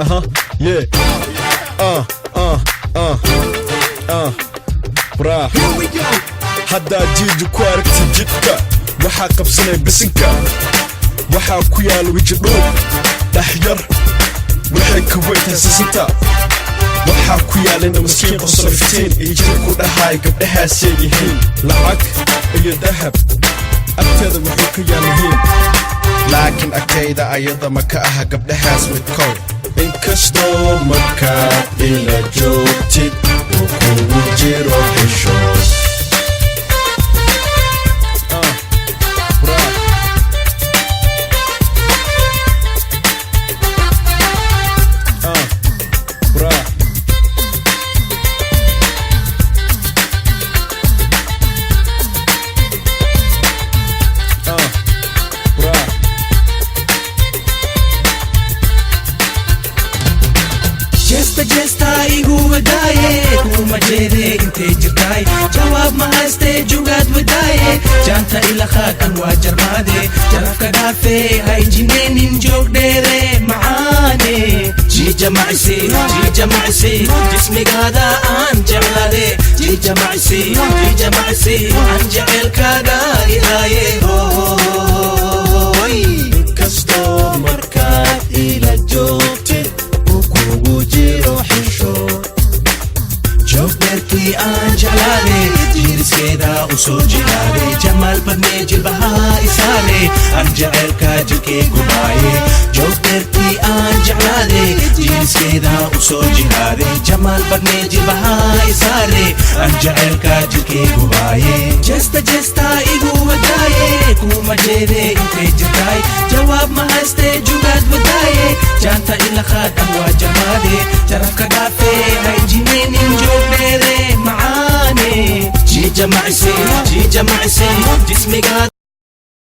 Yeah. Bra. Haddaad jiiju ku aragtid jidka waxaa qabsanay bisinka waxaa ku yaal weji dhuub dhaxyar waxay ka weyntahay sisinta waxaa ku yaalina maskiin qosla iftiin iyo jir ku dhahaay gabdhahaasay yihiin lacag iyo dahab agteeda wuxuu ka yaal muhiim laakiin agtayda ayada ma ka aha gabdhahaas midkood inkastoo markaad ila joogtid uu kugu jiro xishood Jesta igu wadaye kuma jere inte jirtay jawab ma hayste jugad wadaye janta ila khakan wa jarmade jarafka dhafe hay jineenin joogdheere macaane jija macsi jismigaada aan jeclade jija macsi aan jecelkaaga ilaye hoy inkastoo markaad ila joogtid joogdheerkii aan jeclaade jiriskeeda u soo jilaade jamaal badnee jilbahaa isaale aan jecelka jirkee gubaaye joogdheerkii aan jeclaade jiriskeeda u soo jilaade jamaal badnee jilbahaa isaale aan jecelka jirkee gubaaye jesta igu wadaaye kuma jeede intay jirtaay jawaab ma hayste jugaad wadaaye janta ila khaadan waa jamaade jarafka dhaafe hay jineenin joogdheere macaane jija macsi jismigaad